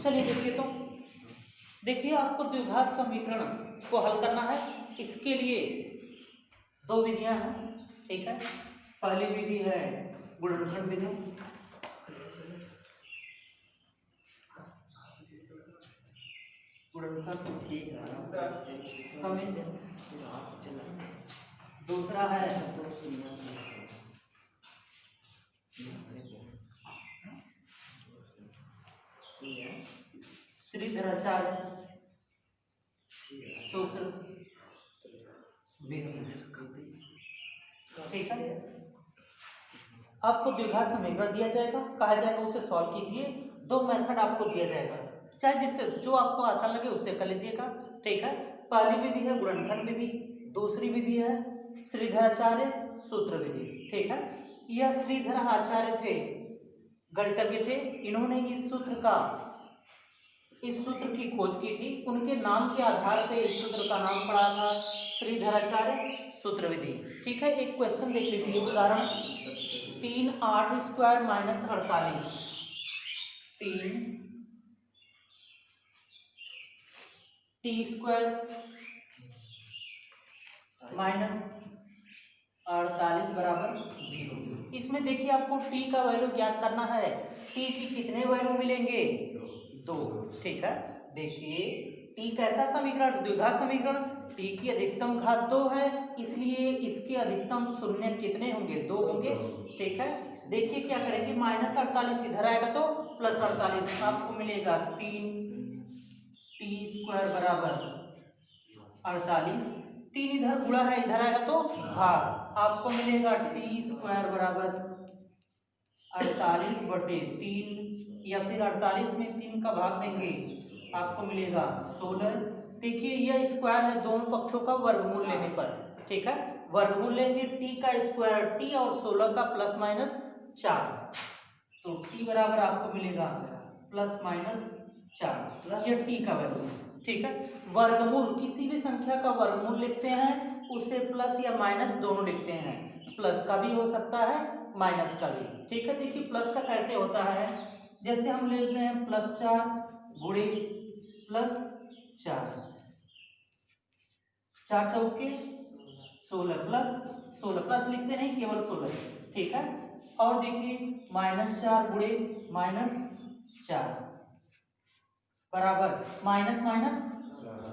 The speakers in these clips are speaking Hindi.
चलिए देखिए, तो देखिए आपको द्विघात समीकरण को हल करना है। इसके लिए दो विधियां हैं, ठीक है। पहली विधि है गुणनखंड विधि, दूसरा है श्रीधराचार्य सूत्र विधि, ठीक है। आपको द्विघात समीकरण दिया जाएगा, कहा जाएगा उसे सॉल्व कीजिए। दो मेथड आपको दिया जाएगा, चाहे जिससे जो आपको आसान लगे उससे कर लीजिएगा, ठीक है। पहली विधि है गुणनखंड विधि, दूसरी विधि है श्रीधराचार्य सूत्र विधि, ठीक है। यह श्रीधर आचार्य थे, गणितज्ञ थे। इन्होंने इस सूत्र की खोज की थी। उनके नाम के आधार पर इस सूत्र का नाम पड़ा था श्रीधराचार्य सूत्र विधि, ठीक है। एक क्वेश्चन देख लीजिए, उदाहरण 3 8 square minus 48, 3 T square minus 48 बराबर 0। इसमें देखिए आपको टी का वैल्यू ज्ञात करना है। टी की कितने वैल्यू मिलेंगे? 2, ठीक है। देखिए टी कैसा समीकरण? द्विघात समीकरण। टी की अधिकतम घात 2 है, इसलिए इसके अधिकतम शून्य कितने होंगे? 2 होंगे, ठीक है। देखिए क्या करेंगे, माइनस 48 इधर आएगा तो प्लस 48, आपको मिलेगा 3 टी स्क्वायर बराबर 48। 3 इधर गुणा है, इधर आएगा तो भाग, आपको मिलेगा टी स्क्वायर बराबर 48 बटे 3, या फिर 48 में 3 का भाग देंगे, आपको मिलेगा 16। देखिए यह स्क्वायर है दोनों पक्षों का वर्गमूल लेने पर, ठीक है। वर्गमूल लेंगे टी का स्क्वायर, टी और 16 का प्लस माइनस 4, तो टी बराबर आपको मिलेगा प्लस माइनस 4, ये टी का वैल्यू, ठीक है। वर्गमूल, किसी भी संख्या का वर्गमूल लिखते हैं उसे प्लस या माइनस दोनों लिखते हैं। प्लस का भी हो सकता है, माइनस का भी, ठीक है। देखिए प्लस का कैसे होता है, जैसे हम ले लेते हैं प्लस 4 गुणे प्लस 4, 4 चौके 16 प्लस 16, प्लस लिखते नहीं केवल 16, ठीक है। और देखिए माइनस 4 गुणे माइनस 4 बराबर माइनस माइनस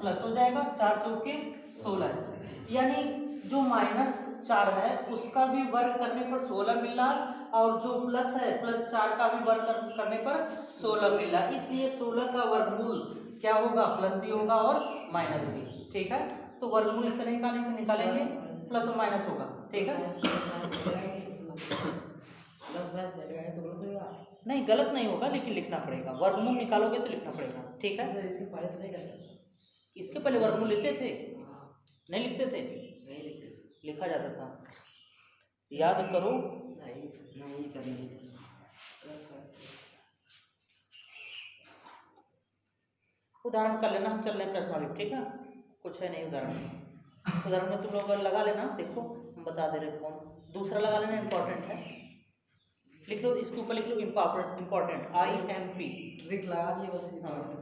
प्लस हो जाएगा, 4 चौके 16, यानी जो माइनस 4 है उसका भी वर्ग करने पर 16 मिल रहा, और जो प्लस है प्लस 4 का भी वर्ग करने पर 16 मिल रहा। इसलिए 16 का वर्गमूल क्या होगा? प्लस भी होगा और माइनस भी, ठीक है। तो वर्गमूल इस तरह निकालेंगे प्लस और माइनस होगा, ठीक है। नहीं गलत नहीं होगा, लेकिन लिखना पड़ेगा। वर्गमूल निकालोगे तो लिखना पड़ेगा, ठीक है। इसके पहले वर्गमूल लिखते थे? नहीं लिखते थे, लिखा जाता था, याद करो। उदाहरण कर लेना, हम चल रहे हैं प्रश्नावली, ठीक है। कुछ है नहीं उदाहरण में तुम लोग लगा लेना, देखो हम बता दे रहे कौन। दूसरा लगा लेना, इंपॉर्टेंट है, लिख लो, इसके ऊपर लिख लो इंपॉर्टेंट IMP, ट्रिक लगा दिए बस।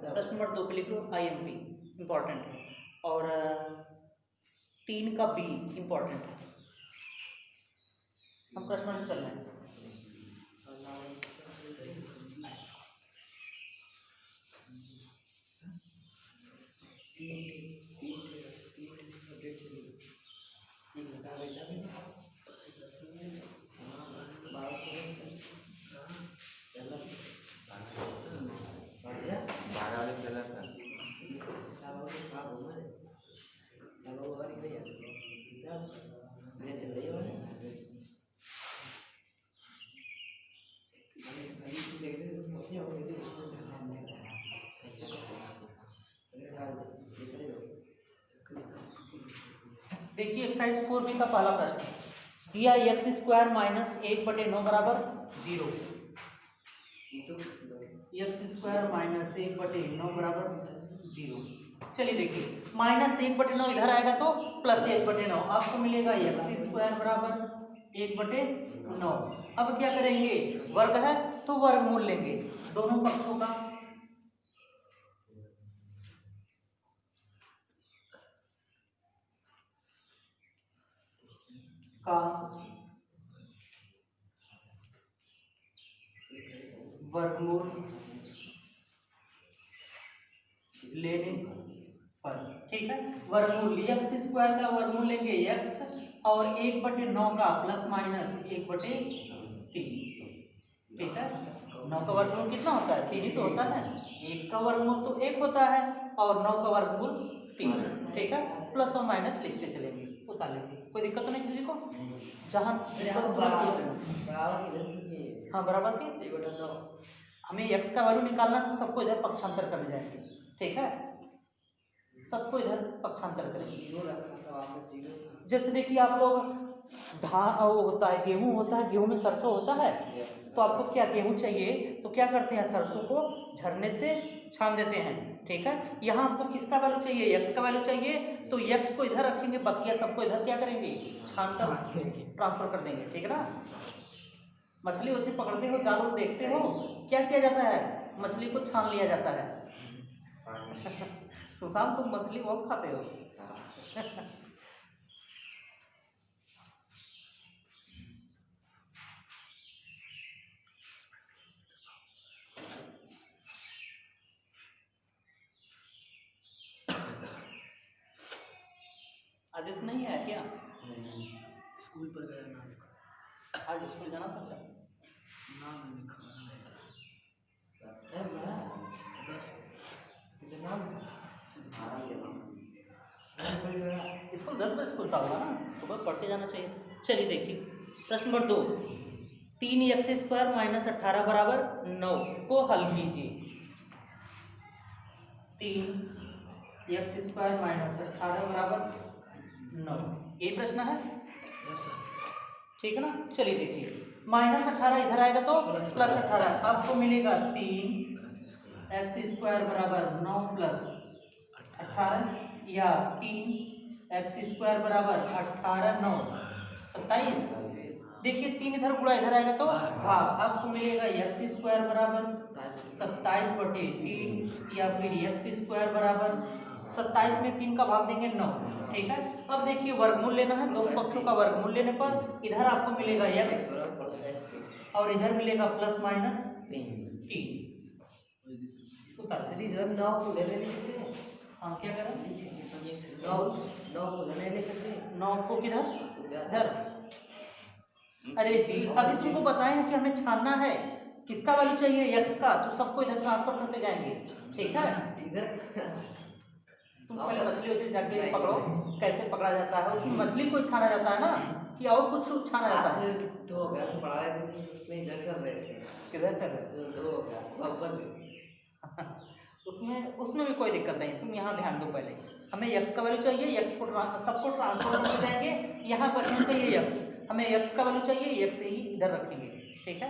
प्रश्न नंबर 2 पे लिख लो IMP, इंपॉर्टेंट है। और 3 का B इंपॉर्टेंट है। हम प्रश्न में चल रहे हैं। देखिए एक्सरसाइज 4B का पहला प्रश्न दिया, एक्स स्क्वायर माइनस 1/9 बराबर 0। एक्स स्क्वायर माइनस 1/9 बराबर 0। चलिए देखिए माइनस 1/9 इधर आएगा तो प्लस 1/9, आपको मिलेगा एक्स स्क्वायर बराबर 1/9। अब क्या करेंगे, वर्ग है तो वर्गमूल लेंगे दोनों पक्षों का, का वर्गमूल लेने पर, ठीक है। वर्गमूल एक्स स्क्वायर का वर्गमूल लेंगे एक्स और 1/9 का प्लस माइनस 1/3, ठीक है। 9 का वर्गमूल कितना होता है? 3 ही तो होता है। 1 का वर्गमूल तो 1 होता है और 9 का वर्गमूल 3, ठीक है। प्लस और माइनस लिखते चलेंगे, उतार लीजिए, कोई दिक्कत नहीं किसी को। जहाँ हाँ बराबर के हमें x का वैल्यू निकालना तो सबको इधर पक्षांतर करने जाएंगे, ठीक है। सबको इधर पक्षांतर करेंगे। जैसे देखिए आप लोग वो होता है गेहूं होता है, गेहूं में सरसों होता है, तो आपको क्या गेहूं चाहिए तो क्या करते हैं, सरसों को झरने से छान देते हैं, ठीक है। यहाँ आपको किसका वैल्यू चाहिए? x का वैल्यू चाहिए, तो x को इधर रखेंगे, बकिया सबको इधर क्या करेंगे, छान कर ट्रांसफर कर देंगे, ठीक है ना। मछली वछली पकड़ते हो, जाल देखते हो, क्या किया जाता है, मछली को छान लिया जाता है। सुशांत तुम मछली बहुत खाते हो। आदित्य नहीं है क्या? स्कूल पर गया नाम का। आज स्कूल जाना था क्या? नाम नहीं लिखा स्कूल 10 बजे खुलता होगा ना, सुबह पढ़ के जाना चाहिए। चलिए देखिए प्रश्न नंबर 2, 3x² माइनस 18 बराबर 9 को हल कीजिए। 3x² माइनस 18 बराबर 9, ये प्रश्न है, ठीक है ना। चलिए देखिए -18 इधर आएगा तो +18, आपको मिलेगा 3x² बराबर 9 + 18 या 3x² बराबर 18 9 27। देखिए 3 इधर गुणा इधर आएगा तो भाग, आपको मिलेगा x² बराबर 27/3 या फिर x² बराबर 27 में 3 का भाग देंगे 9, ठीक है। अब देखिए वर्गमूल लेना है, दो पक्षों का वर्गमूल लेने पर इधर आपको मिलेगा x और इधर मिलेगा प्लस माइनस 3। उतार चलिए 9 को इधर ले सकते हैं। हाँ क्या करें, 9 को इधर ले सकते हैं। 9 को किधर, इधर। अरे जी अब इसमें को बताए हैं कि हमें छानना है, किसका वैल्यू चाहिए, x का, तो सबको इधर ट्रांसफर करते जाएंगे, ठीक है। इधर तुम पहले मछली उछली जाके पकड़ो, कैसे पकड़ा जाता है, उसमें मछली को ही छाना जाता है ना, कि और कुछ छाना जाता है। दो अभ्यास पढ़ा रहे थे उसमें इधर कर रहे थे, किधर कर रहे दो अभ्यास ऊपर उसमें भी कोई दिक्कत नहीं, तुम यहाँ ध्यान दो। पहले हमें x का वैल्यू चाहिए, x को सबको ट्रांसफर करते जाएंगे, यहाँ बचना चाहिए x, हमें x का वैल्यू चाहिए, x ही इधर रखेंगे, ठीक है।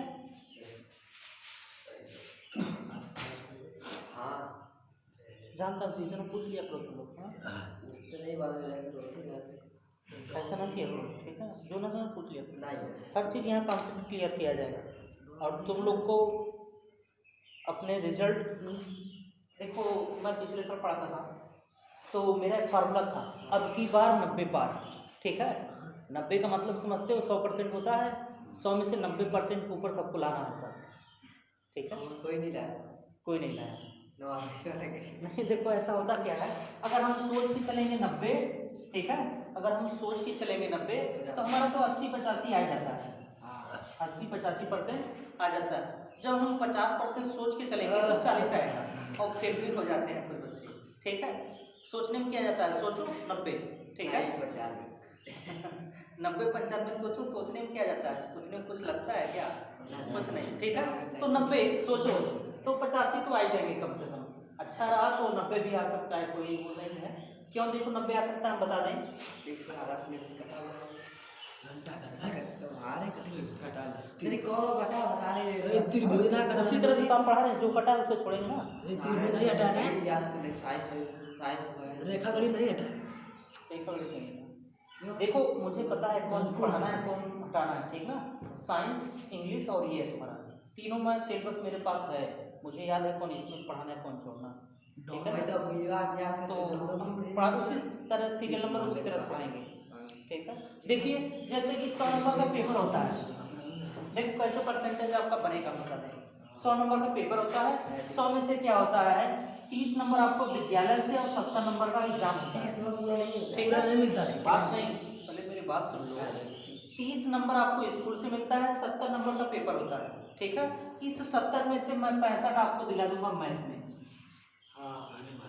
हाँ जहाँ कंफ्यूजन पूछ लिया करो तुम लोग, उससे नहीं बात हो जाएगी, ऐसा ना किया करो, ठीक है। जो ना समझ पूछ लिया, नहीं हर चीज़ यहाँ कॉन्सेप्ट क्लियर किया जाएगा। और तुम लोग को अपने रिजल्ट देखो, मैं पिछले साल पढ़ाता था तो मेरा एक फार्मूला था, अब की बार 90 पार, ठीक है। 90 का मतलब समझते हो, 100% होता है, 100 में से 90% ऊपर सबको लाना होता है, ठीक है। कोई नहीं लाया, कोई नहीं लाया, 89 नहीं। देखो ऐसा होता क्या है, अगर हम सोच के चलेंगे 90, ठीक है, अगर हम सोच के चलेंगे 90 तो हमारा तो 80-85 आ जाता है, 80-85% आ जाता है। जब हम 50% सोच के चलेंगे तो 40 आएगा, और फिर भी हो जाते हैं कोई बच्चे, ठीक है। सोचने में क्या जाता है, सोचो 90, ठीक है। 90-95 सोचो, सोचने में क्या जाता है, सोचने में कुछ लगता है क्या, कुछ नहीं, ठीक है। तो 90 सोचो तो 85 तो आ जाएंगे कम से कम, अच्छा रहा तो 90 भी आ सकता है, कोई वो नहीं है। क्यों देखो 90 आ सकता है, हम बता दें, उसी तरह से काम पढ़ा रहे हैं, जो कटा है उसे छोड़ेंगे ना। नहीं हटाना है, रेखा गणित नहीं हटाना, देखो मुझे पता है कौन पढ़ाना है कौन हटाना है, ठीक ना। साइंस, इंग्लिश और ये तुम्हारा तीनों में सिलेबस मेरे पास है, मुझे याद है कौन इसमें पढ़ाना है कौन छोड़ना, ठीक है। तो हम पढ़ा उसी तरह सीरियल नंबर उसी तरह से पढ़ाएंगे, ठीक है। देखिए जैसे कि 100 नंबर का पेपर होता है, देखो कैसे परसेंटेज आपका बनेगा बता दें। 100 नंबर का पेपर होता है, 100 में से क्या होता है 30 नंबर आपको विद्यालय से और 70 नंबर का एग्जाम होता है। 30 नंबर पूरा नहीं होता है। ठीक है, मिलता है। बात नहीं, पहले मेरी बात सुन लो। 30 नंबर आपको स्कूल से मिलता है, 70 नंबर का पेपर होता है। ठीक है, इस 70 में से मैं 65 आपको दिला दूंगा मैथ में। हाँ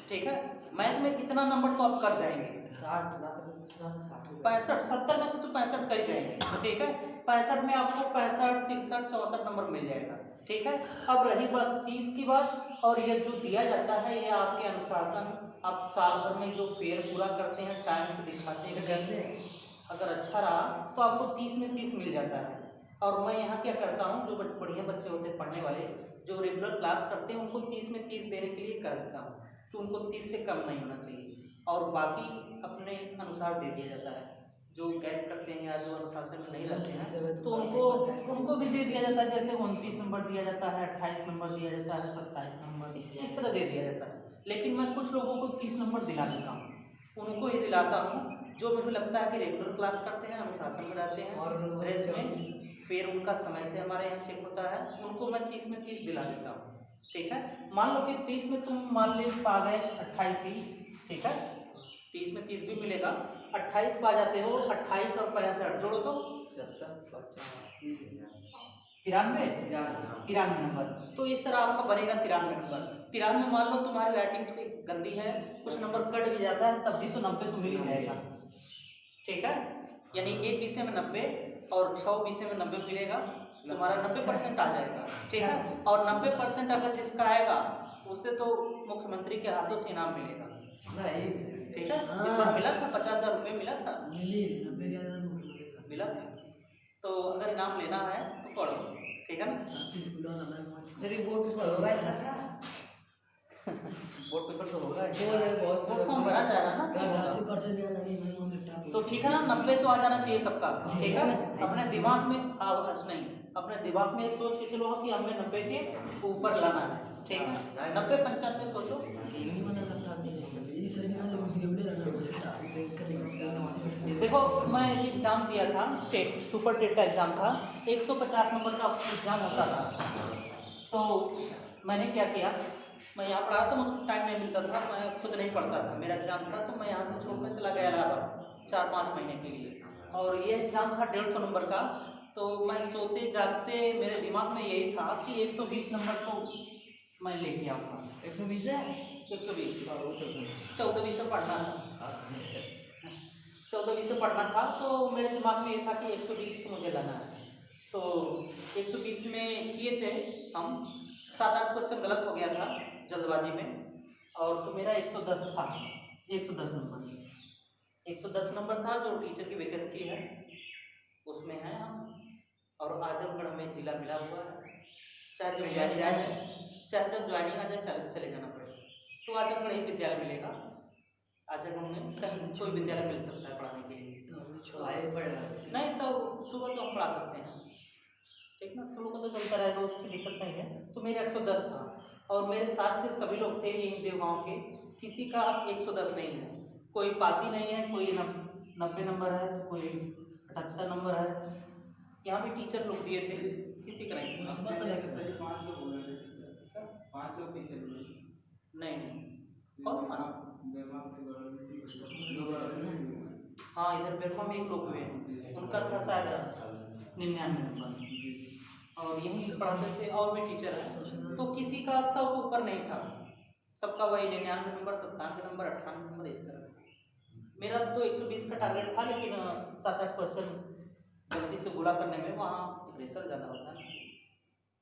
ठीक है, मैथ में कितना नंबर तो आप कर जाएंगे 60 ना तो 60 65, 70 में से तो 65 कर ही जाएंगे। ठीक है, 65 में आपको 65, 63, 64 नंबर मिल जाएगा। ठीक है, अब रही बात 30 की बात, और ये जो दिया जाता है ये आपके अनुशासन, आप साल भर में जो फेयर पूरा करते हैं टाइम से दिखाते हैं, करते हैं। अगर अच्छा रहा तो आपको 30 में 30 मिल जाता है। और मैं यहाँ क्या करता हूँ, जो बढ़िया बच्चे होते हैं पढ़ने वाले, जो रेगुलर क्लास करते हैं, उनको 30 में 30 देने के लिए कर देता हूँ कि उनको 30 से कम नहीं होना चाहिए, और बाकी अपने अनुसार दे दिया जाता है। जो गैप करते हैं या जो अनुशासन में नहीं रहते हैं तो उनको भी दे दिया जाता है। जैसे 29 नंबर दिया जाता है, 28 नंबर दिया जाता है, 27 नंबर, इस तरह दे दिया जाता है। लेकिन मैं कुछ लोगों को 30 नंबर दिला देता हूँ, उनको ये दिलाता हूँ जो मुझे लगता है कि रेगुलर क्लास करते हैं, अनुशासन में रहते हैं, और रेस में फिर उनका समय से हमारे यहाँ चेक होता है, उनको मैं 30 में 30 दिला देता हूँ। ठीक है, मान लो कि 30 में तुम मान ले पा गए 28 ही, ठीक है, 30 में 30 भी मिलेगा, 28 पा जाते हो, 28 और 65 जोड़ो तो 93 नंबर। तो इस तरह आपका बनेगा 93 नंबर। 93 मान लो तुम्हारी राइटिंग थोड़ी गंदी है, कुछ नंबर कट भी जाता है, तब भी तो 90 तो मिल ही जाएगा। ठीक है, यानी एक विषय में 90 और 6 विषय में 90 मिलेगा, तुम्हारा 90% आ जाएगा। ठीक है, और 90% अगर जिसका आएगा उसे तो मुख्यमंत्री के हाथों से इनाम मिलेगा। ठीक है, इस बार मिला था 50,000 रुपये मिला था, मिला था। तो अगर इनाम लेना है तो पढ़ो, ठीक है ना। रिपोर्ट पेपर होगा ऐसा क्या? बोर्ड पेपर तो होगा, बहुत बोर्ड फॉर्म भरा जाएगा ना, तो ठीक है ना, 90 तो आ जाना चाहिए सबका। ठीक है, अपने दिमाग में आवाज नहीं, अपने दिमाग में सोच के चलो कि हमें 90 के ऊपर लाना है। ठीक है, 90 95 सोचो। देखो मैं एक एग्जाम दिया था, टेट सुपर टेट का एग्जाम था, 150 नंबर का एग्जाम होता था। तो मैंने क्या किया, मैं यहाँ पढ़ा था, मुझको टाइम नहीं मिलता था, मैं खुद नहीं पढ़ता था, मेरा एग्जाम था, तो मैं यहाँ से छोड़कर चला गया इलाहाबाद 4-5 महीने के लिए। और ये एग्जाम था 150 नंबर का, तो मैं सोते जागते मेरे दिमाग में यही था कि 120 नंबर तो मैं लेके आऊँगा। 120 है 120 14 से पढ़ना था, 14 से पढ़ना था, तो मेरे दिमाग में ये था कि 120 तो मुझे लाना है। तो 120 में किए थे हम, 7-8 क्वेश्चन गलत हो गया था जल्दबाजी में, और तो मेरा 110 था, 110 नंबर 110 नंबर था, जो टीचर की वैकेंसी है उसमें है हम, और आजमगढ़ में जिला मिला हुआ है, चाहे जब ज्वाइनिंग आ जाए चले जाना पड़ेगा, तो आजमगढ़ ही विद्यालय मिलेगा। आजमगढ़ में कहीं कोई विद्यालय मिल सकता है पढ़ाने के लिए, नहीं तो सुबह तो हम पढ़ा सकते हैं, ठीक ना, तो लोगों को तो चलता रहेगा, उसकी दिक्कत नहीं है। तो मेरा 110 था, और मेरे साथ के सभी लोग थे यहीं देव गाँव के, किसी का 110 नहीं है, कोई पास ही नहीं है, कोई 90 नंबर है, तो कोई 78 नंबर है। यहाँ भी टीचर लोग दिए थे, किसी का नहीं था। 5 लोग टीचर नहीं कौन 5? हाँ, इधर बेरवा में एक लोग हुए हैं, उनका था शायद 99 नंबर, और यहीं पढ़ाते थे, और भी टीचर हैं, तो किसी का 100 के ऊपर नहीं था, सबका वही 99 नंबर, 97 नंबर, 98 नंबर, इस तरह। मेरा तो 120 का टारगेट था, लेकिन 7-8 क्वेश्चन गलती से गुला करने में वहाँ प्रेशर ज़्यादा होता है,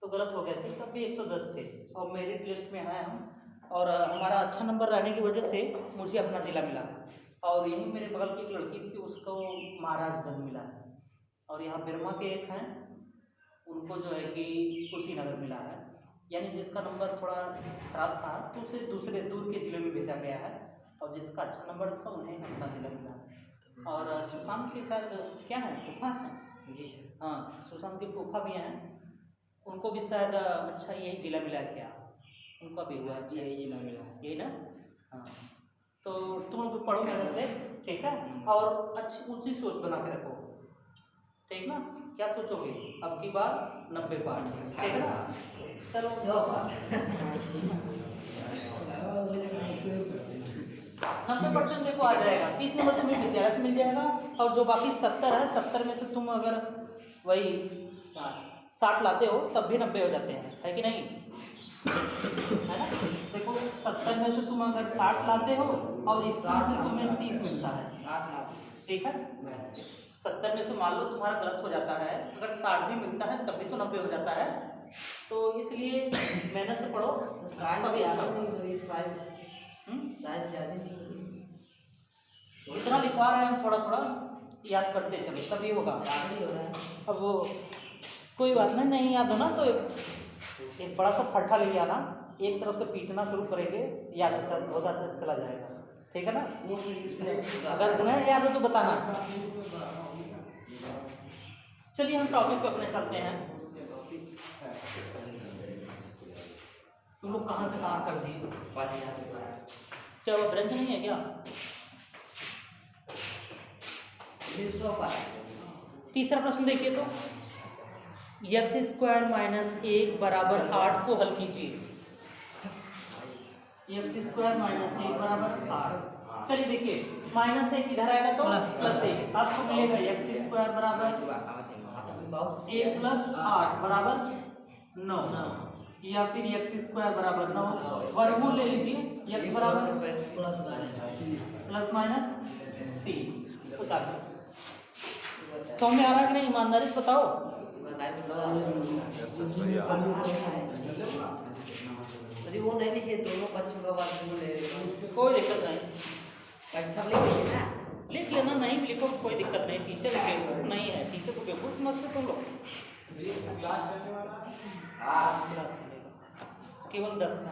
तो गलत हो गए थे, तब भी 110 थे, और मेरिट लिस्ट में है हम, और हमारा अच्छा नंबर रहने की वजह से मुझे अपना ज़िला मिला, और यहीं मेरे बगल की एक लड़की थी, उसको महाराजगंज मिला है, और यहाँ बिरमा के एक हैं, उनको जो है कि कुशीनगर मिला है। यानी जिसका नंबर थोड़ा खराब था तो उसे दूसरे दूर के ज़िले में भेजा गया है, और जिसका अच्छा नंबर था उन्हें अपना ज़िला मिला है। और सुशांत के साथ क्या है, फूफा हैं जी सर, हाँ सुशांत के फूफा भी हैं, उनको भी शायद अच्छा यही ज़िला मिला है क्या, उनका भी हुआ, यही जिला मिला यही ना, हाँ तो तुम लोग पढ़ो मेहनत से, ठीक है, और अच्छी ऊंची सोच बना के रखो, ठीक ना। क्या सोचोगे अब की बार 90 पार, ठीक है ना। चलो 90% देखो आ जाएगा, 30 नंबर तुम्हें विद्यालय से मिल जाएगा, और जो बाकी 70 है, 70 में से तुम अगर वही 60 लाते हो तब भी 90 हो जाते हैं, है कि नहीं, है ना। देखो 70 में से तुम अगर 60 लाते हो और इस 30 से तुम्हें 30 मिलता है, ठीक है। 70 में से मान लो तुम्हारा गलत हो जाता है, अगर 60 भी मिलता है तब भी तो 90 हो जाता है, तो इसलिए मेहनत से पढ़ो। इतना लिखवा रहे हैं हम, थोड़ा थोड़ा याद करते चलो तभी होगा। अब वो कोई बात नहीं याद हो ना तो एक बड़ा सा फट्टा ले आना, एक तरफ से पीटना शुरू करेंगे, याद होता चला जाएगा, ठीक है ना। अगर तुम्हें याद हो तो बताना। चलिए हम टॉपिक पे अपने चलते हैं। तुम लोग कहाँ से कहाँ कर दिए, क्या वो ब्रेंच नहीं है क्या। तीसरा प्रश्न देखिए तो, x² - 1 बराबर 8 को हल कीजिए। x² - 1 बराबर 8। चलिए देखिए, -1 इधर आएगा तो +1, आपको मिलेगा x² बराबर 1 + 8 बराबर 9, या फिर x² बराबर 9, वर्गमूल ले लीजिए, x बराबर ±3 उतार दो। समझ में आ रहा है कि नहीं, ईमानदारी से बताओ। वो नहीं लिखे, दोनों पक्षों का वर्गमूल ले रहे, कोई दिक्कत नहीं, सब लिख लीजिए ना। लिख लेना, नहीं लिखो कोई दिक्कत नहीं, टीचर बेवकूफ नहीं है, टीचर को बेवकूफ समझते तुम लोग। केवल 10 ना,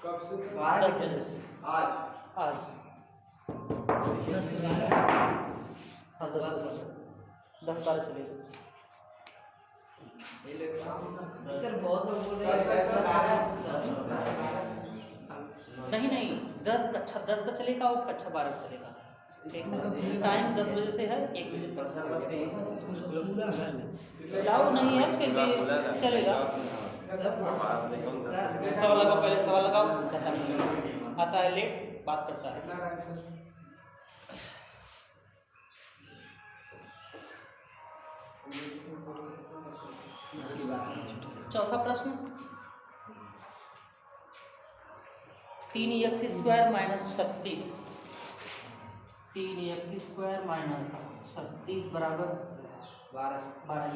10 बजे से आज 10-12 चलेगा। सर बहुत लोग बोल रहे नहीं 10 का चलेगा और कक्षा 12 का चलेगा, ठीक है। टाइम 10 बजे से है 1 बजे तक। जाओ नहीं है फिर भी चलेगा। सवाल लगाओ, पहले सवाल लगाओ। आता है लेट, बात करता है। चौथा प्रश्न, 3x² - 36, 3x² - 36 बराबर 12,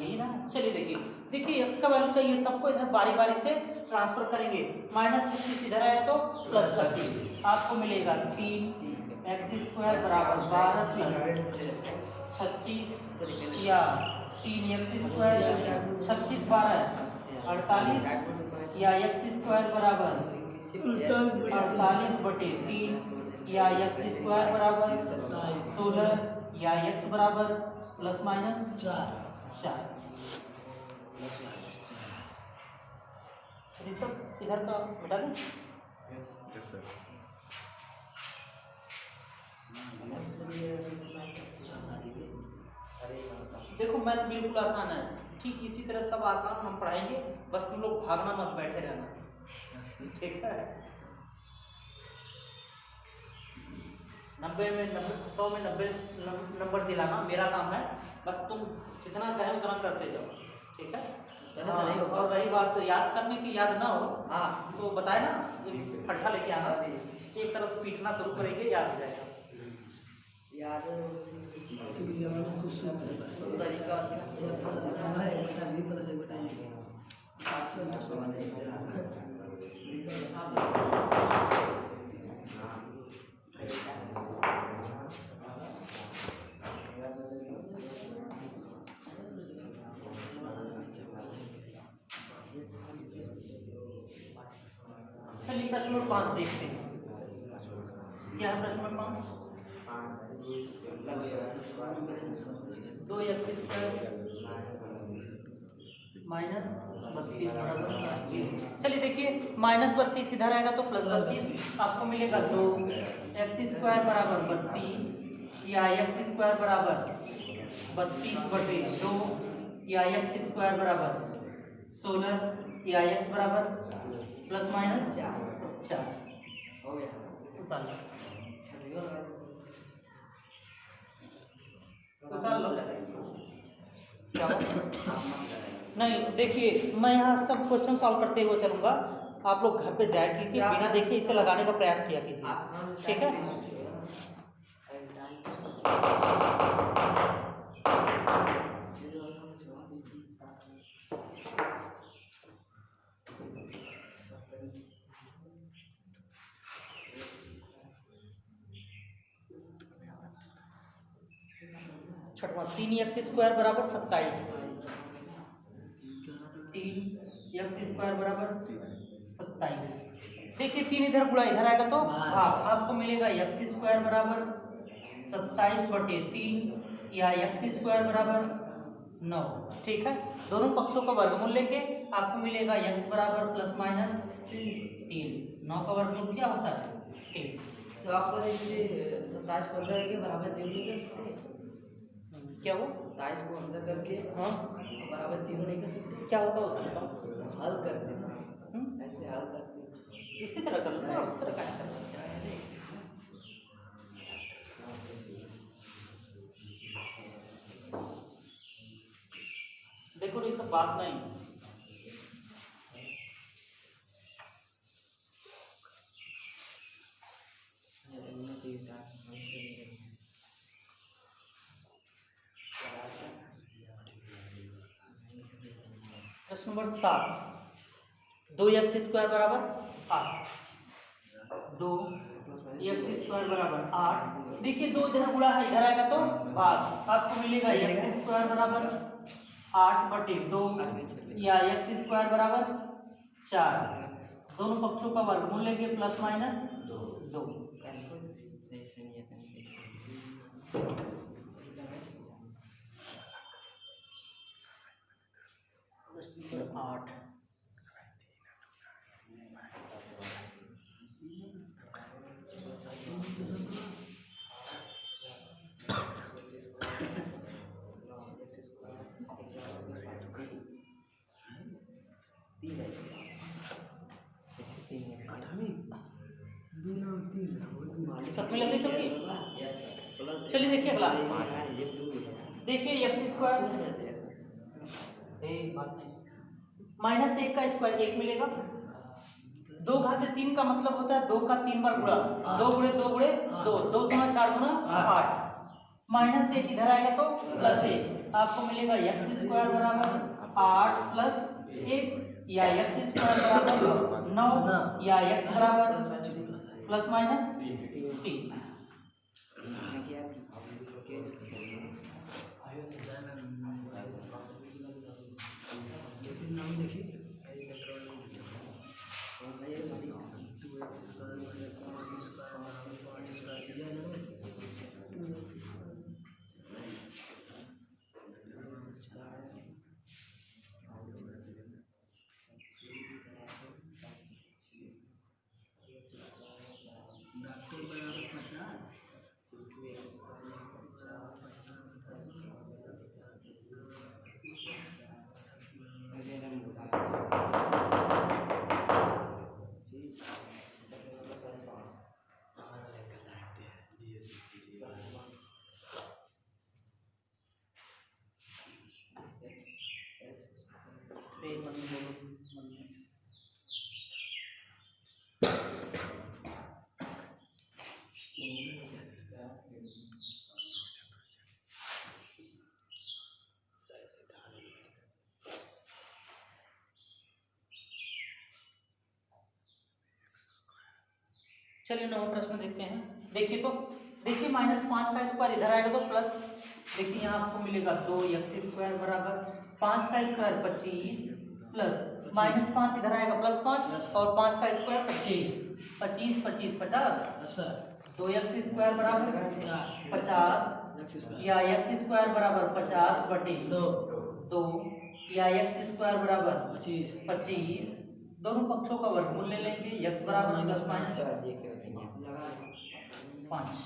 यही ना। चलिए देखिए x का वैल्यू चाहिए सबको, इधर बारी बारी से ट्रांसफर करेंगे। -36 इधर आया तो +36, आपको मिलेगा 3x² बराबर 12 + 36, या 3x² 36 12 48, या x² बराबर 48/3, या x² बराबर 16, या x बराबर ±4। ये सब इधर का बता दें। देखो मैथ बिल्कुल आसान है, ठीक इसी तरह सब आसान हम पढ़ाएंगे, बस तुम लोग भागना मत, बैठे रहना, ठीक है। 90 में 100 में 90 नंबर दिलाना मेरा काम है, बस तुम जितना कहे उतना करते जाओ, ठीक है। और रही बात याद करने की, याद ना हो तो बताए ना, एक फट्टा लेके आना, एक तरफ से पीटना शुरू करेंगे, याद हो जाएगा। चलिए प्रश्न नंबर 5 देखते हैं। क्या है प्रश्न नंबर 5? 2x² -32 बराबर 0। चलिए देखिए -32 इधर आएगा तो +32 आपको मिलेगा 2 x² बराबर 32 या x² बराबर 32/2 या x² बराबर 16 या x बराबर ±4 हो गया। उतार लो छब्बीस लगा दो। उतार लो क्या हुआ? नहीं देखिए मैं यहाँ सब क्वेश्चन सॉल्व करते हुए चलूंगा, आप लोग घर पे जाया कीजिए, बिना देखे इसे लगाने का प्रयास किया कीजिए, ठीक है? छठवां 3x² बराबर 27 3x² बराबर 27। देखिए 3 इधर गुणा इधर आएगा तो भाग, आपको मिलेगा x² बराबर 27/3 या x² बराबर 9, ठीक है? दोनों पक्षों का वर्गमूल लेंगे, आपको मिलेगा x बराबर ±3। 9 का वर्गमूल क्या होता है? 3। तो आपको इसे 27 को अंदर के बराबर 0 नहीं कर सकते? क्या वो 27 को अंदर करके हाँ बराबर 0 नहीं कर सकते? क्या होगा उसमें बताओ? हल करते ना, ऐसे हल करते। इसी तरह कर लो, उस तरह का करना। देखो ये सब बात नहीं, प्रश्न नंबर 7 2x² बराबर 8 2x² बराबर 8। देखिए 2 इधर गुणा है, इधर आएगा तो भाग, आपको मिलेगा x² बराबर 8/2 या x² बराबर 4। दोनों पक्षों का वर्गमूल लेंगे ±2। 8 सब में लग रही सबकी। चलिए देखिए अगला, देखिए x², बात नहीं, -1 का स्क्वायर 1 मिलेगा। 2 घाते 3 का मतलब होता है 2 का 3 बार गुणा, 2 गुणे 2 गुणे 2, 2 गुणा 4 गुणा 8। -1 इधर आएगा तो +1, आपको मिलेगा x² बराबर 8 + 1 या x² बराबर 9 या x बराबर ±3। चलिए नवा प्रश्न देखते हैं। देखिए तो देखिए -5 का स्क्वायर इधर आएगा तो प्लस, देखिए यहाँ आपको मिलेगा 2x² बराबर 5 का स्क्वायर 25 प्लस -5 इधर आएगा +5 और 5 का स्क्वायर 25 25 25 50 2x² बराबर 50 या x² बराबर 50/2 या एक्स स्क्वायर बराबर 25 25, दोनों पक्षों का वर्गमूल ले लेंगे, एक्स बराबर प्लस माइनस लगा 5।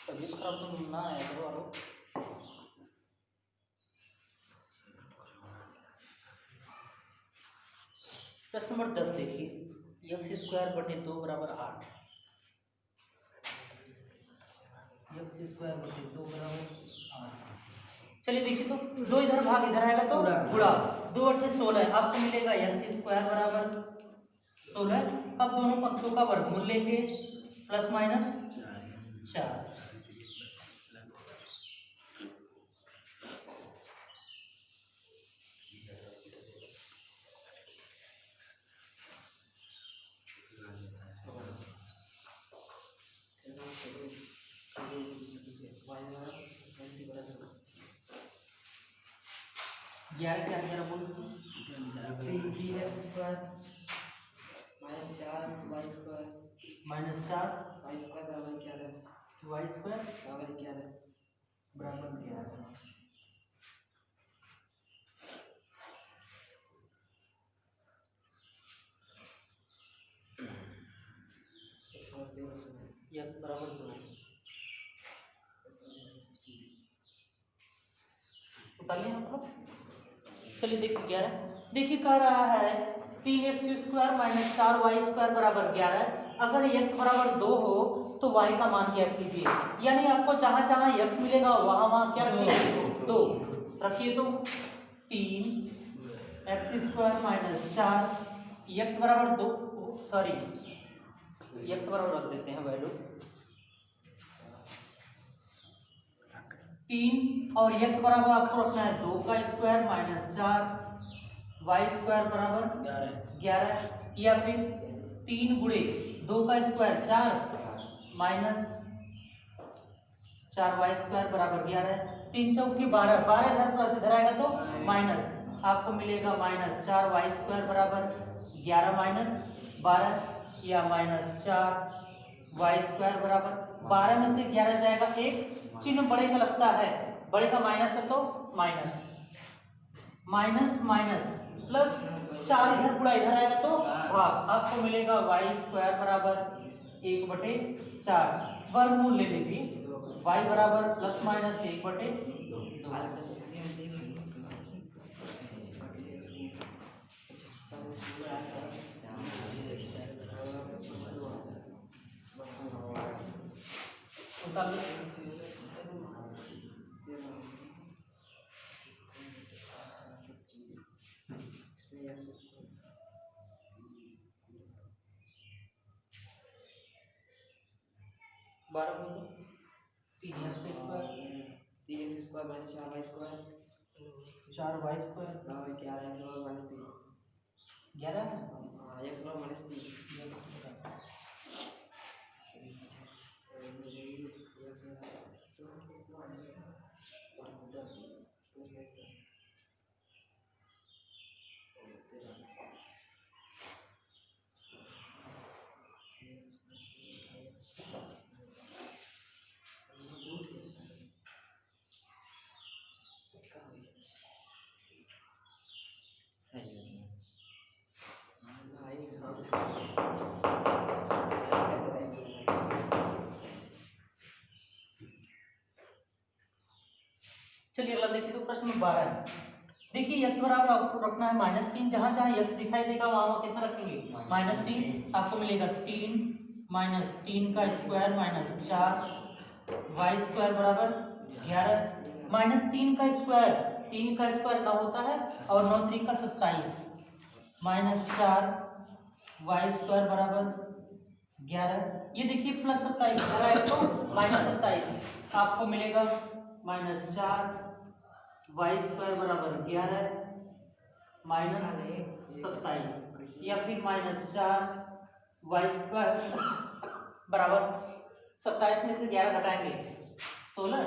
तबीयत खराब तो ना आया करो आरो। प्रश्न नंबर 10 देखिए, एक्स स्क्वायर बटे 2 बराबर 8। एक्स स्क्वायर बटे 2 बराबर 8। चलिए देखिए, तो दो इधर भाग इधर आएगा तो गुणा, 2 अट्ठे 16, आपको मिलेगा एक्स स्क्वायर बराबर 16। अब दोनों पक्षों का वर्गमूल लेंगे, प्लस माइनस 4। ग्यारह क्या जरा बोलो। 3x square minus 4 y square minus 4 y square बराबर 11 वाई स्क्वायर बराबर 11 बराबर 11। एक्स बराबर 2 उतारिए आप लोग। चलिए देखिए 11, देखिए कह रहा है 3x square minus 4 Y square बराबर 11। अगर x बराबर 2 हो तो y का मान क्या कीजिए, यानी आपको जहां जहां x मिलेगा वहां वहां क्या रखिए 2 रखिए। तो 3x स्क्वायर माइनस 4 x बराबर 2, सॉरी x बराबर रख देते हैं वैल्यू 3 और x बराबर आपको रखना है 2 का स्क्वायर माइनस 4 वाई स्क्वायर बराबर 11, या फिर 3 गुणे 2 का स्क्वायर 4 माइनस 4 वाई स्क्वायर बराबर 11। 3 चौकी 12, 12 इधर प्लस इधर आएगा तो माइनस, आपको मिलेगा माइनस 4 वाई स्क्वायर बराबर 11 माइनस 12, या माइनस 4 वाई स्क्वायर बराबर 12 में से 11 जाएगा 1, चिन्ह बड़े का लगता है, बड़े का माइनस है तो माइनस माइनस माइनस प्लस 4 इधर पूरा इधर आएगा तो भाग, आपको मिलेगा वाई स्क्वायर बराबर 1/4। वर्गमूल ले लीजिए, y बराबर प्लस माइनस 1/2। बारह में 3x square minus 4 y square 4y square बराबर 11 x बराबर माइनस 3 11 है। x बराबर माइनस 3 चलिए अगला देखिए, तो प्रश्न नंबर 12 है। देखिए x बराबर आपको रखना है -3, जहां जहां x दिखाई देगा वहां वहां कितना रखेंगे -3। आपको मिलेगा 3 माइनस 3 का स्क्वायर माइनस 4 वाई स्क्वायर बराबर 11। -3 का स्क्वायर 3 का स्क्वायर 9 होता है और 9 3 का 27 माइनस 4 वाई स्क्वायर बराबर 11। ये देखिए प्लस 27 हो रहा है तो -27, आपको मिलेगा -4 वाई स्क्वायर बराबर 11 माइनस 27, या फिर -4 वाई स्क्वायर बराबर 27 में से 11 घटाएंगे 16।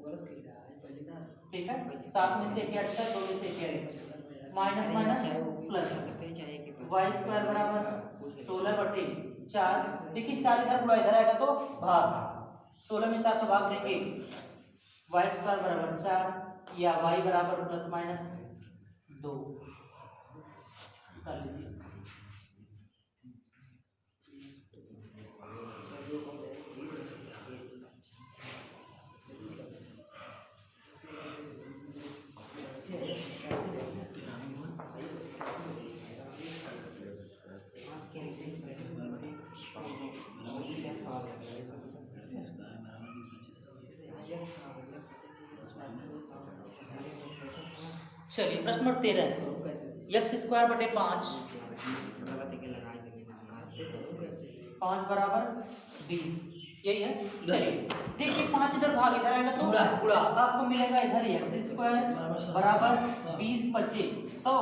गलत कह रहा है पहले ना ठीक है, 7 में से 1 गया 6, 2 में से 1 गया minus minus plus y square बराबर 16/4। देखिए 4 इधर पूरा इधर आएगा तो भाग 16 में 4 का भाग देंगे वाई स्क्वायर बराबर 4 या वाई बराबर प्लस माइनस 2 कर लीजिए। चलिए प्रश्न नंबर 13 एक्स स्क्वायर बटे 5 बराबर 20 यही है। चलिए देखिए 5 इधर भाग इधर आएगा तो गुणा आपको मिलेगा इधर एक्स स्क्वायर बराबर 20 बचे 100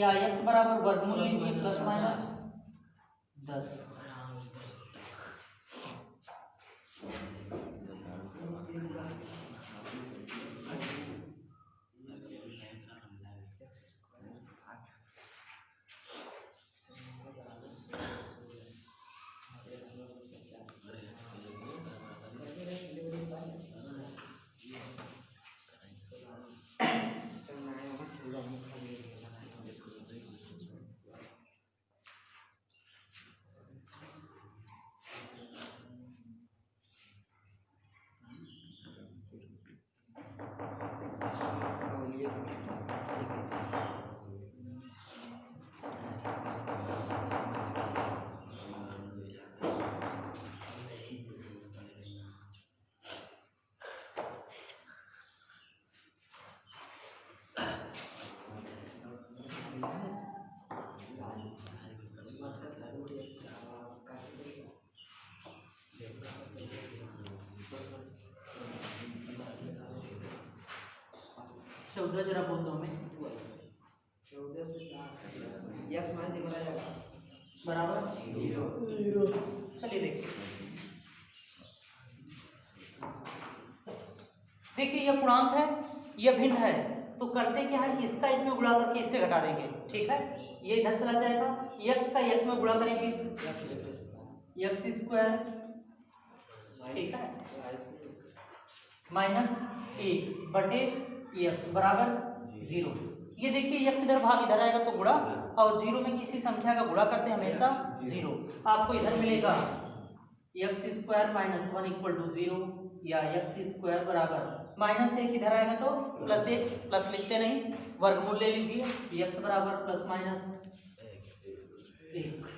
या एक्स बराबर वर्गमूल लीजिए प्लस माइनस 10। चौदह जरा बोल दो हमें 14 से एक्स माइनस जीरो जाएगा बराबर 0। चलिए देखिए यह पूर्णांक है यह भिन्न है तो करते क्या है इसका इसमें गुणा करके इससे घटा देंगे। ठीक है, ये इधर चला जाएगा एक्स का एक्स में गुणा करेंगे एक्स स्क्वायर ठीक है माइनस 1 बटे एक्स बराबर 0। ये देखिए एक्स इधर भाग इधर आएगा तो गुणा और 0 में किसी संख्या का गुणा करते हैं हमेशा 0। आपको इधर मिलेगा x square minus 1 equal to 0 या एक्स स्क्वायर बराबर माइनस 1 इधर आएगा तो प्लस 1 प्लस लिखते नहीं वर्गमूल ले लीजिए एक्स बराबर प्लस माइनस 1।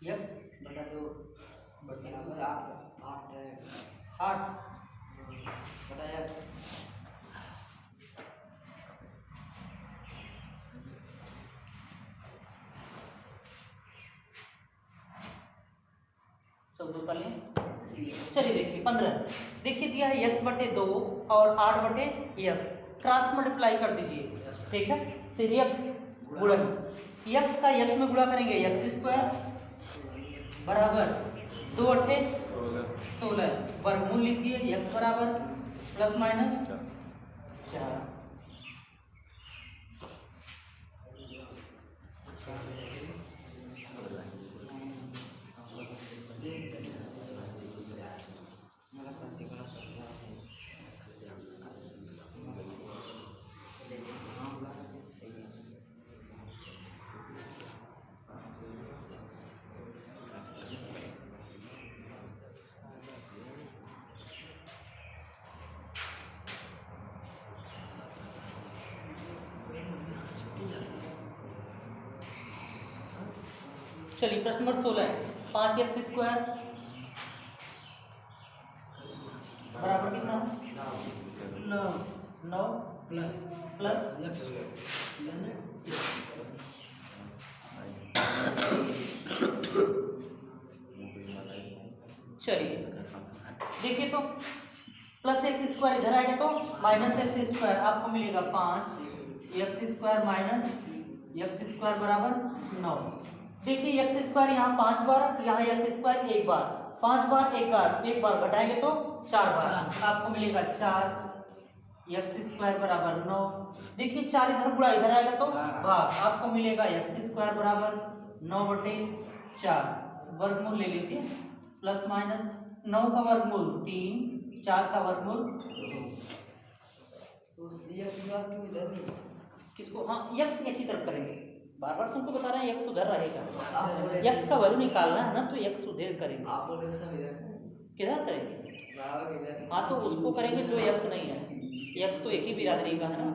एक्स बटा 2 बराबर 8 है 8 बटा एक्स चलिए देखिए 15 देखिए दिया है एक्स बटे 2 और 8 बटे एक्स क्रॉस मल्टीप्लाई कर दीजिए। ठीक है, तो एक गुणन एक्स का एक्स में गुणा करेंगे एक्स स्क्वायर बराबर 2 अट्ठे 16 वर्गमूल लीजिए एक्स बराबर प्लस माइनस 4। चलिए प्रश्न नंबर 16 है 5x स्क्वायर बराबर कितना 9 प्लस प्लस एक्स स्क्वायर चलिए देखिए तो प्लस एक्स स्क्वायर इधर आएगा तो माइनस एक्स स्क्वायर, आपको मिलेगा 5 x square minus x square बराबर 9। देखिए एक्स स्क्वायर यहाँ 5 बार, यहाँ एक्स स्क्वायर एक बार, 5 बार एक बार घटाएंगे तो 4 बार, आपको मिलेगा 4 एक्स स्क्वायर बराबर 9। देखिए 4 इधर गुणा इधर आएगा तो भाग, आपको मिलेगा एक्स स्क्वायर बराबर 9/4। वर्गमूल ले लीजिए, प्लस माइनस 9 का वर्गमूल 3, 4 का वर्गमूल 2। तो ये बार क्यों इधर नहीं? किसको? हाँ यक्स एक ही तरफ करेंगे, बार बार तुमको बता रहे हैं यक्स उधर रहेगा, आप बोले यक्स का वैल्यू निकालना है ना, तो यक्स उधर करेंगे। आप बोले सब इधर किधर करेंगे? बराबर इधर। हाँ तो उसको करेंगे जो यक्स नहीं है, यक्स तो एक ही बिरादरी का है ना।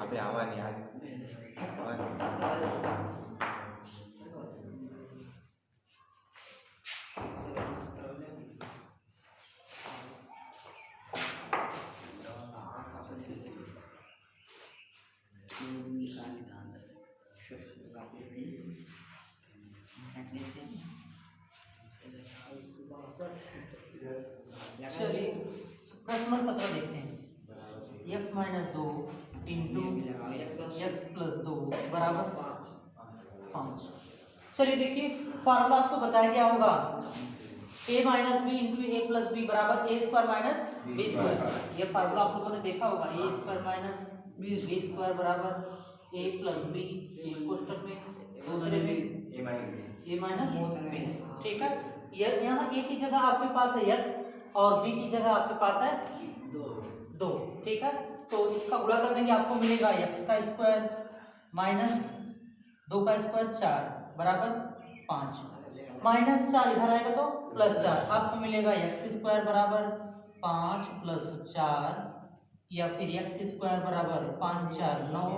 अबे आवा नहीं आज आवा नहीं। चलिए प्रश्न नंबर 17 देखते हैं। X minus 2 into x plus 2 बराबर 5। चलिए देखिए फार्मूला आपको बताया गया होगा, a minus b into a plus b बराबर a square minus b square. ये फार्मूला आप लोगों ने देखा होगा, a square minus b square बराबर ए प्लस बी, एक कोष्टक में दूसरे में ए माइनस बी। ठीक है, यहाँ ए की जगह आपके पास है x और b की जगह आपके पास है 2। ठीक है, तो इसका गुणा कर देंगे, आपको मिलेगा x का स्क्वायर माइनस 2 का स्क्वायर 4 बराबर 5, माइनस 4 इधर आएगा तो प्लस 4, आपको मिलेगा एक्स स्क्वायर बराबर 5 प्लस 4, या फिर एक्स स्क्वायर बराबर 5 4 9,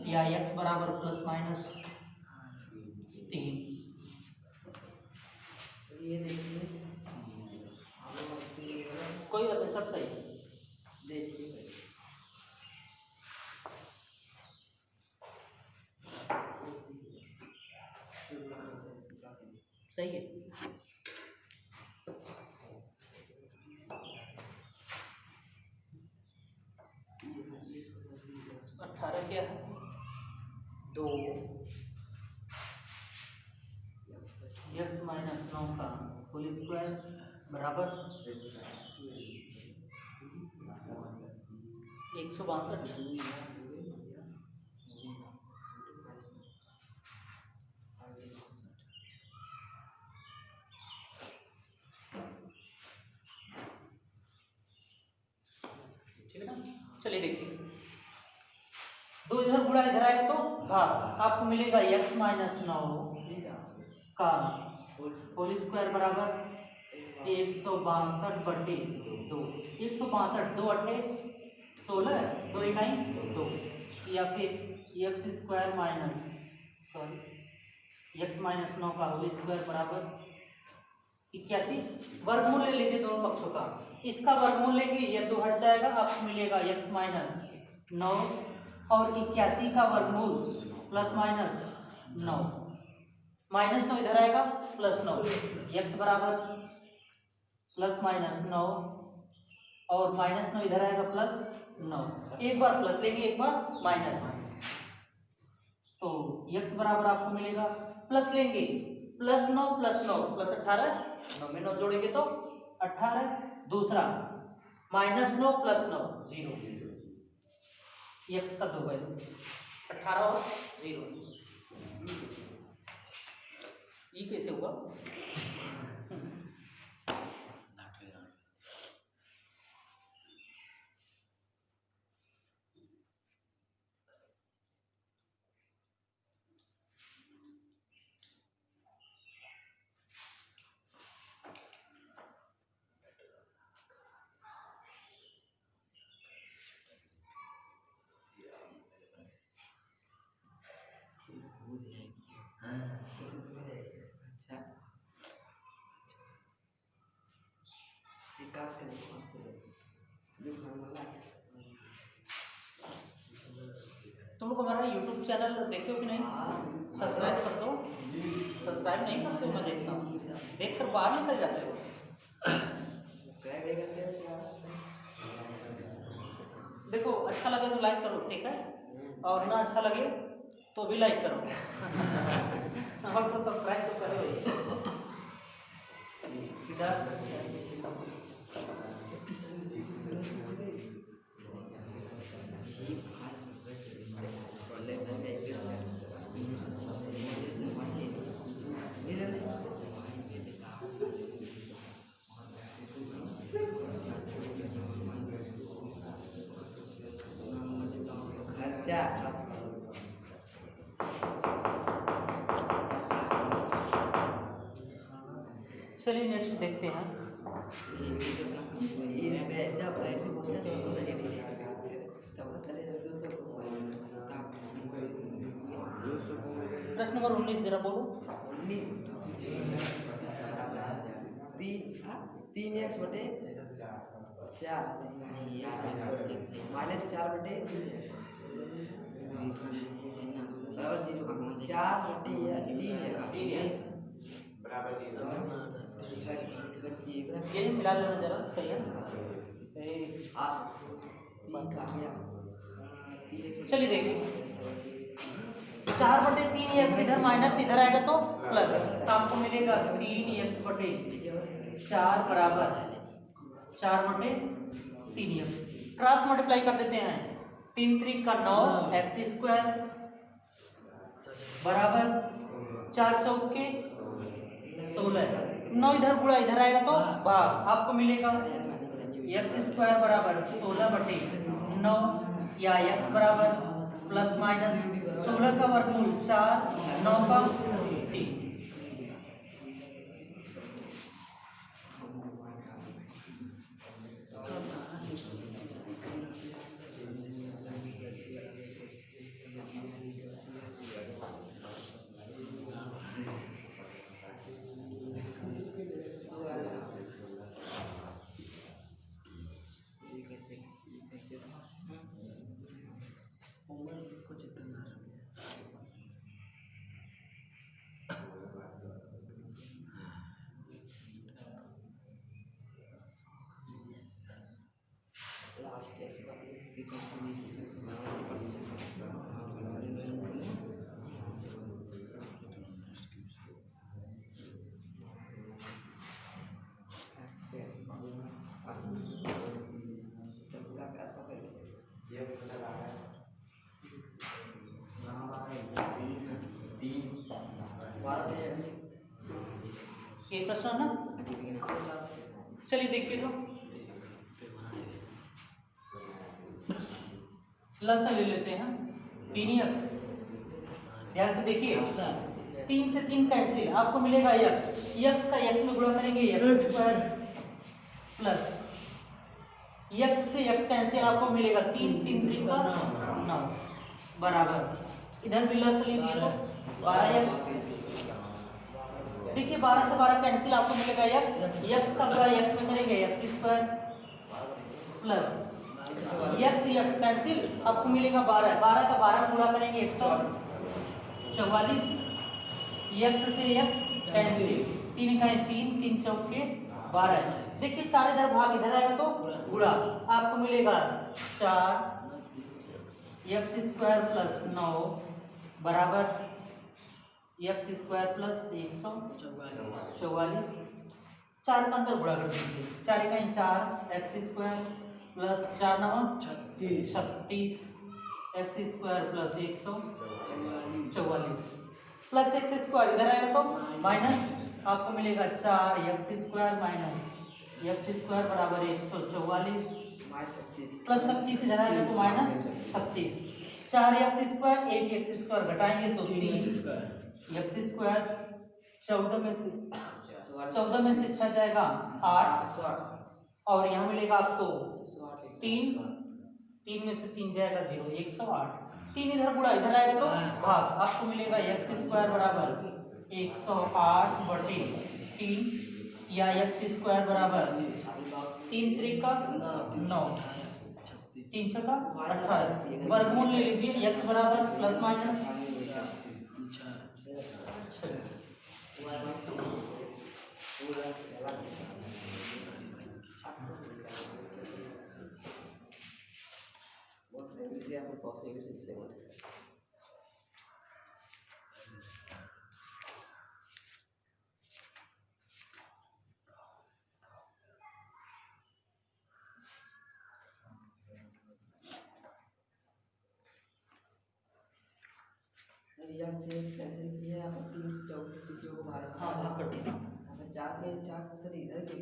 या एक्स बराबर प्लस माइनस 3। ये देखिए कोई बात नहीं, सब सही है। देखिए सही है। अठारह क्या है? 2 एक्स माइनस 9 का होल स्क्वायर बराबर 162। ठीक है ना, चलिए देखिए 2 इधर गुणा इधर आएगा तो भाग, आपको मिलेगा x माइनस 9 का होल स्क्वायर बराबर 162/2। 162, 2 अट्ठे 16, 2 इकाई 2, या फिर x square minus x minus 9 का होल स्क्वायर बराबर 81। वर्गमूल ले लीजिए दोनों पक्षों का, इसका वर्गमूल लेंगे ये 2 हट जाएगा, आपको मिलेगा एक्स माइनस 9 और 81 का वर्गमूल प्लस माइनस 9, माइनस 9 इधर आएगा प्लस 9, एक्स बराबर प्लस माइनस 9 और माइनस 9 इधर आएगा प्लस 9, एक बार प्लस लेंगे एक बार माइनस, तो x बराबर आपको मिलेगा प्लस लेंगे प्लस 9 प्लस 9 प्लस 18, 9 में 9 जोड़ेंगे तो 18, दूसरा माइनस 9 प्लस 9 0, x का 2 वैल्यू 18 और 0। ये कैसे होगा? हाँ कैसे तो है। अच्छा एक काम करें देखो वाला तुम लोग हमारा यूट्यूब चैनल देखते हो कि नहीं? सब्सक्राइब कर दो। सब्सक्राइब नहीं करते हो, मैं देखता हूँ, देख कर बाहर निकल जाते हो। सब्सक्राइब नहीं करते हो क्या? देखो अच्छा लगे तो लाइक करो, ठीक है, और ना अच्छा लगे तो भी लाइक करो। और तो सब्सक्राइब तो करो ही। खर्चा सब चलिए नेक्स्ट देखते हैं। ये पे जब बैटरी पूछते तो समझ नहीं तब चले 200 को प्रश्न नंबर 19 जरा बोलो। 19 तीन एक्स बटे 4 माइनस 4 बटे बराबर 0 4 बटे 3 ये मिला लेना जरा, सही है। चलिए देखिए 4/3 एक्स इधर माइनस इधर आएगा तो प्लस, तो आपको मिलेगा 3x बटे 4 बराबर 4/3 एक्स। क्रॉस मल्टीप्लाई कर देते हैं, 3 3 का 9 एक्स स्क्वायर बराबर 4 चौक के 16, 9 इधर गुणा इधर आएगा तो भाग, आपको मिलेगा एक्स स्क्वायर बराबर 16/9 या एक्स बराबर प्लस माइनस 16 का वर्गमूल 4, 9 का 3। ये प्रश्न है ना, चलिए देखिए तो लसन ले लेते हैं 3x। ध्यान से देखिए 3 से 3 कैंसिल, आपको मिलेगा x का x में गुणा करेंगे एक्स स्क्वायर प्लस x से x कैंसिल, आपको मिलेगा 3 3 3 का 9 बराबर इधर भी लस लीजिए तो 12x। देखिए 12 से 12 कैंसिल, आपको मिलेगा x का गुणा x में करेंगे x square plus x cancel, आपको मिलेगा 12 का 12 गुणा करेंगे 144, x से x कैंसिल, 3 का 3 3 चौक के 12। देखिए 4 इधर भाग इधर आएगा तो गुणा, आपको मिलेगा 4 एक्स स्क्वायर प्लस 9 बराबर एक्स स्क्वायर प्लस 144। 4 का अंदर गुणा कर दीजिए, 4 का 4 x square plus 4 9 36 x square plus 144 plus x square इधर आएगा तो माइनस, आपको मिलेगा 4 x square minus x square बराबर 144 प्लस 36 इधर आएगा तो minus 36। 4 x square 1 x square घटाएंगे तो 3 एक्स स्क्वायर 14 में से 6 जाएगा 8 और यहाँ मिलेगा आपको 3 में से 3 जाएगा 0, 108। 3 इधर गुणा इधर आएगा तो भाग, आपको मिलेगा एक्स स्क्वायर बराबर 108/3 या एक्स स्क्वायर बराबर 3 त्रिका 9 3 छक्का 18। वर्गमूल ले लीजिए, एक्स बराबर प्लस माइनस 6। इसलिए आपको कॉस का यूज इसलिए बोलते हैं। यह चीज कैंसिल किया आप 3 जो हमारे हाँ भाग कर देना, 4 क्वेश्चन इधर के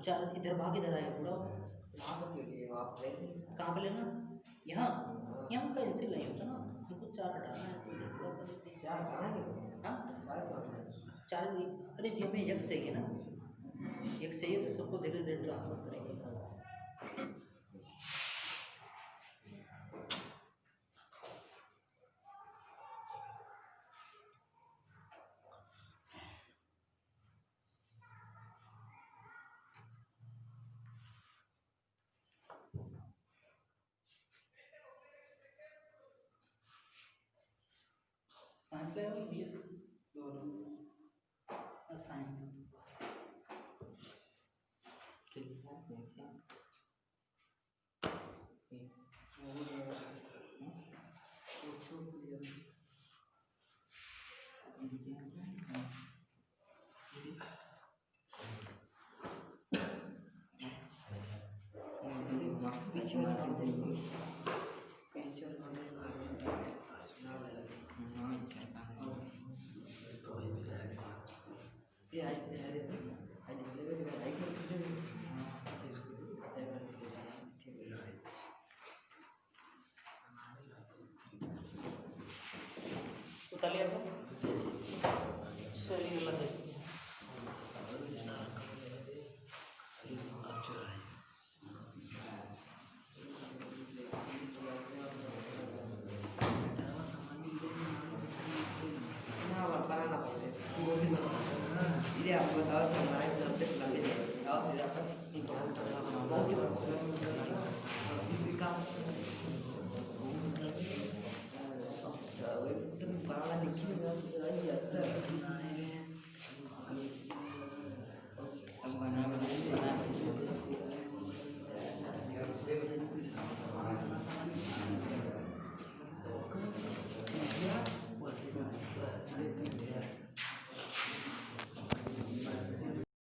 4 इधर भाग इधर आएगा पूरा। वहाँ पर क्यों लिए आप लेते कहाँ पे लेना, यहाँ यहाँ कैंसिल नहीं होता ना, हमको 4 हटाना है तो इधर पूरा कर देते हैं। 4 कहाँ के हाँ 4 क्यों है 4, अरे जी हमें एक्स चाहिए ना, एक्स चाहिए तो सबको धीरे धीरे ट्रांसफर करेंगे। साइंस पे है बीएस दोनों साइंस पीछे में उतार लिया था, चलिए लगे बनाना पड़ता है ये आप बताओ कि हमारे तरफ से लगे और फिर अपन बहुत ही इसी का बनाना लिखी